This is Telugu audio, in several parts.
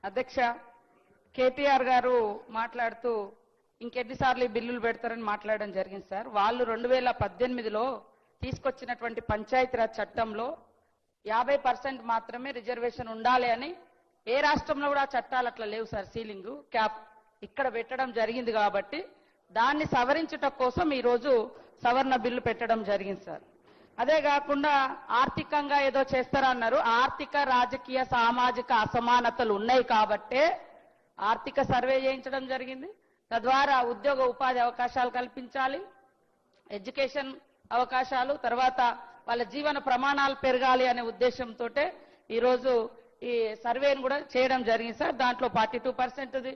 అధ్యక్ష కేటీఆర్ గారు మాట్లాడుతూ ఇంకెన్నిసార్లు ఈ బిల్లులు పెడతారని మాట్లాడడం జరిగింది సార్. వాళ్ళు 2018లో తీసుకొచ్చినటువంటి పంచాయతీరాజ్ చట్టంలో 50% మాత్రమే రిజర్వేషన్ ఉండాలి అని ఏ రాష్ట్రంలో కూడా చట్టాలు అట్లా లేవు సార్. సీలింగ్ క్యాప్ ఇక్కడ పెట్టడం జరిగింది కాబట్టి దాన్ని సవరించడం కోసం ఈరోజు సవరణ బిల్లు పెట్టడం జరిగింది సార్. అదే కాకుండా ఆర్థికంగా ఏదో చేస్తారన్నారు. ఆర్థిక రాజకీయ సామాజిక అసమానతలు ఉన్నాయి కాబట్టే ఆర్థిక సర్వే చేయించడం జరిగింది. తద్వారా ఉద్యోగ ఉపాధి అవకాశాలు కల్పించాలి, ఎడ్యుకేషన్ అవకాశాలు, తర్వాత వాళ్ళ జీవన ప్రమాణాలు పెరగాలి అనే ఉద్దేశంతో ఈరోజు ఈ సర్వేను కూడా చేయడం జరిగింది సార్. దాంట్లో 42%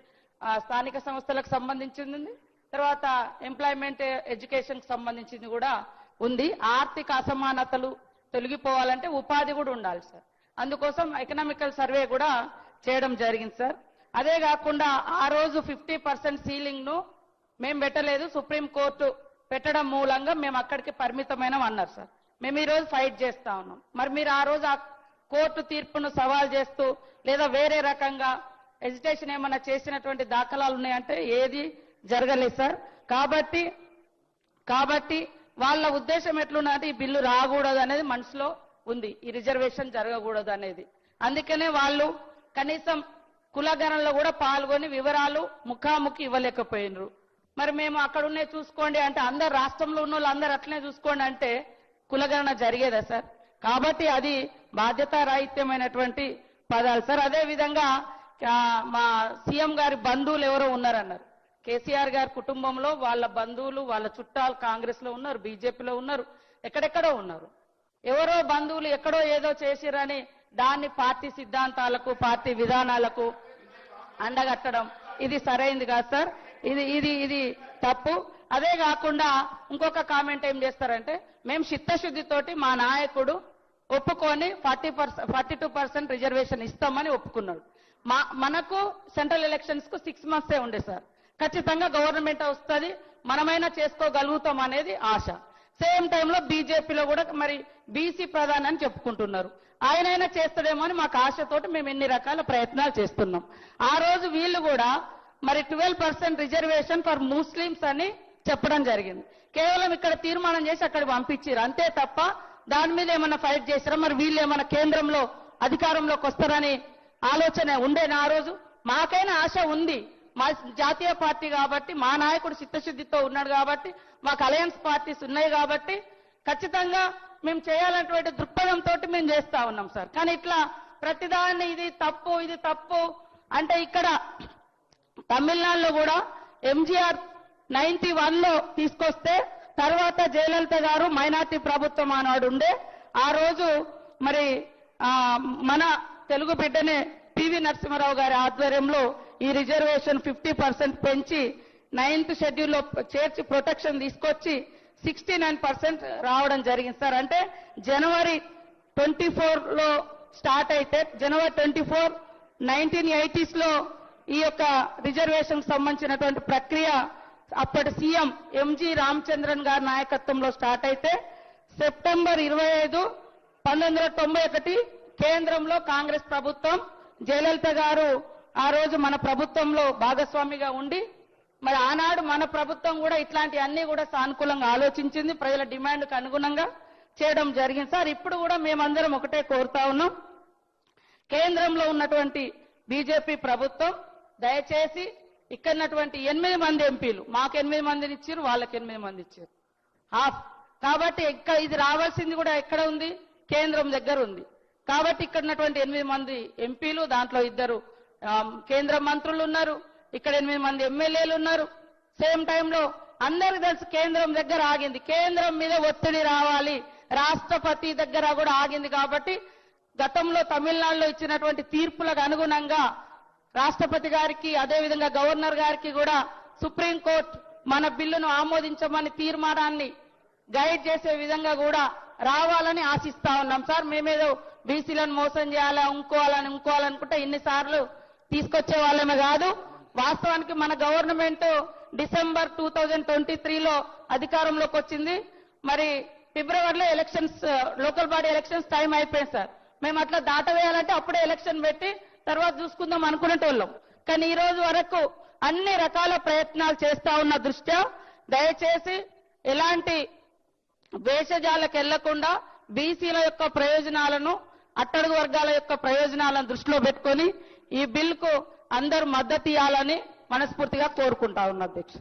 స్థానిక సంస్థలకు సంబంధించింది, తర్వాత ఎంప్లాయ్మెంట్ ఎడ్యుకేషన్కి సంబంధించింది కూడా ఉంది. ఆర్థిక అసమానతలు తొలగిపోవాలంటే ఉపాధి కూడా ఉండాలి సార్. అందుకోసం ఎకనామికల్ సర్వే కూడా చేయడం జరిగింది సార్. అదే కాకుండా ఆ రోజు 50% సీలింగ్ను మేము పెట్టలేదు, సుప్రీంకోర్టు పెట్టడం మూలంగా మేము అక్కడికి పరిమితమైన అన్నారు సార్. మేము ఈరోజు ఫైట్ చేస్తా ఉన్నాం. మరి మీరు ఆ రోజు ఆ కోర్టు తీర్పును సవాల్ చేస్తూ లేదా వేరే రకంగా ఎజిటేషన్ ఏమన్నా చేసినటువంటి దాఖలాలు ఉన్నాయంటే ఏది జరగలేదు సార్. కాబట్టి వాళ్ళ ఉద్దేశం ఎట్లున్నదంటే ఈ బిల్లు రాకూడదు అనేది మనసులో ఉంది, ఈ రిజర్వేషన్ జరగకూడదు అనేది. అందుకనే వాళ్ళు కనీసం కులగణనలో కూడా పాల్గొని వివరాలు ముఖాముఖి ఇవ్వలేకపోయినరు. మరి మేము అక్కడ ఉన్నాయి చూసుకోండి అంటే అందరు రాష్ట్రంలో ఉన్న వాళ్ళు అందరు అట్లనే చూసుకోండి అంటే కులగణన జరిగేదా సార్? కాబట్టి అది బాధ్యతారాహిత్యమైనటువంటి పదాలు సార్. అదే విధంగా మా సీఎం గారి బంధువులు ఎవరో ఉన్నారన్నారు. కేసీఆర్ గారి కుటుంబంలో వాళ్ళ బంధువులు వాళ్ళ చుట్టాలు కాంగ్రెస్ లో ఉన్నారు, బీజేపీలో ఉన్నారు, ఎక్కడెక్కడో ఉన్నారు. ఎవరో బంధువులు ఎక్కడో ఏదో చేసిరని దాన్ని పార్టీ సిద్ధాంతాలకు పార్టీ విధానాలకు అండగట్టడం ఇది సరైంది కాదు సార్. ఇది తప్పు. అదే కాకుండా ఇంకొక కామెంట్ ఏం చేస్తారంటే మేము చిత్తశుద్ధితోటి మా నాయకుడు ఒప్పుకొని 42% రిజర్వేషన్ ఇస్తామని ఒప్పుకున్నాడు. మనకు సెంట్రల్ ఎలక్షన్స్ కు 6 months ఉండే సార్. ఖచ్చితంగా గవర్నమెంట్ వస్తుంది, మనమైనా చేసుకోగలుగుతాం అనేది ఆశ. సేమ్ టైంలో బీజేపీలో కూడా మరి బీసీ ప్రధాని అని చెప్పుకుంటున్నారు. ఆయనైనా చేస్తాడేమో అని మాకు ఆశతోటి మేము ఎన్ని రకాల ప్రయత్నాలు చేస్తున్నాం. ఆ రోజు వీళ్ళు కూడా మరి 12% రిజర్వేషన్ ఫర్ ముస్లిమ్స్ అని చెప్పడం జరిగింది. కేవలం ఇక్కడ తీర్మానం చేసి అక్కడ పంపించారు అంతే తప్ప దాని మీద ఏమన్నా ఫైట్ చేశారా? మరి వీళ్ళు ఏమన్నా కేంద్రంలో అధికారంలోకి వస్తారని ఆలోచన ఉండేనా ఆ రోజు? మాకైనా ఆశ ఉంది. మా జాతీయ పార్టీ కాబట్టి మా నాయకుడు చిత్తశుద్ధితో ఉన్నాడు కాబట్టి మాకు అలయన్స్ పార్టీస్ ఉన్నాయి కాబట్టి ఖచ్చితంగా మేము చేయాలన్నటువంటి దృక్పథంతో మేము చేస్తా ఉన్నాం సార్. కానీ ఇట్లా ప్రతిదాన్ని ఇది తప్పు అంటే ఇక్కడ తమిళనాడులో కూడా ఎంజీఆర్ 91లో తీసుకొస్తే తర్వాత జయలలిత గారు మైనార్టీ ప్రభుత్వం ఆనాడు ఉండే ఆ రోజు మరి మన తెలుగు బిడ్డనే పివి నరసింహారావు గారి ఆధ్వర్యంలో ఈ రిజర్వేషన్ 50% పెంచి 9th షెడ్యూల్లో చేర్చి ప్రొటెక్షన్ తీసుకొచ్చి 69% రావడం జరిగింది సార్. అంటే జనవరి 24లో స్టార్ట్ అయితే జనవరి 24 1980s లో ఈ యొక్క రిజర్వేషన్ సంబంధించినటువంటి ప్రక్రియ అప్పటి సీఎం ఎంజి రామచంద్రన్ గారి నాయకత్వంలో స్టార్ట్ అయితే సెప్టెంబర్ 25 1991 కేంద్రంలో కాంగ్రెస్ ప్రభుత్వం జయలలిత గారు ఆ రోజు మన ప్రభుత్వంలో భాగస్వామిగా ఉండి మరి ఆనాడు మన ప్రభుత్వం కూడా ఇట్లాంటి అన్ని కూడా సానుకూలంగా ఆలోచించింది, ప్రజల డిమాండ్కు అనుగుణంగా చేయడం జరిగింది సార్. ఇప్పుడు కూడా మేమందరం ఒకటే కోరుతా ఉన్నాం, కేంద్రంలో ఉన్నటువంటి బీజేపీ ప్రభుత్వం దయచేసి ఇక్కడటువంటి 8 మంది ఎంపీలు మాకు 8 మందిని ఇచ్చారు, వాళ్ళకి 8 మంది ఇచ్చారు హాఫ్. కాబట్టి ఇది రావాల్సింది కూడా ఎక్కడ ఉంది? కేంద్రం దగ్గర ఉంది. కాబట్టి ఇక్కడటువంటి 8 మంది ఎంపీలు, దాంట్లో 2 కేంద్ర మంత్రులు ఉన్నారు, ఇక్కడ 8 మంది ఎమ్మెల్యేలు ఉన్నారు. సేమ్ టైంలో అందరికి తెలుసు కేంద్రం దగ్గర ఆగింది, కేంద్రం మీద ఒత్తిడి రావాలి, రాష్ట్రపతి దగ్గర కూడా ఆగింది. కాబట్టి గతంలో తమిళనాడులో ఇచ్చినటువంటి తీర్పులకు అనుగుణంగా రాష్ట్రపతి గారికి అదేవిధంగా గవర్నర్ గారికి కూడా సుప్రీంకోర్టు మన బిల్లును ఆమోదించమని తీర్మానాన్ని గైడ్ చేసే విధంగా కూడా రావాలని ఆశిస్తా ఉన్నాం సార్. మేమేదో బీసీలను మోసం చేయాలా ఇంకోవాలనుకుంటే ఇన్నిసార్లు తీసుకొచ్చే వాళ్ళమే కాదు. వాస్తవానికి మన గవర్నమెంట్ డిసెంబర్ 2023లో అధికారంలోకి వచ్చింది. మరి ఫిబ్రవరిలో elections, local body elections time అయిపోయింది సార్. మేము అట్లా దాటవేయాలంటే అప్పుడే ఎలక్షన్ పెట్టి తర్వాత చూసుకుందాం అనుకునేటోళ్ళం. కానీ ఈ రోజు వరకు అన్ని రకాల ప్రయత్నాలు చేస్తా ఉన్న దృష్ట్యా దయచేసి ఎలాంటి వేషజాలకు వెళ్లకుండా బీసీల యొక్క ప్రయోజనాలను, అట్టడుగు వర్గాల యొక్క ప్రయోజనాలను దృష్టిలో పెట్టుకొని ఈ బిల్కు అందరూ మద్దతు ఇవ్వాలని మనస్ఫూర్తిగా కోరుకుంటా ఉన్నా అధ్యక్ష.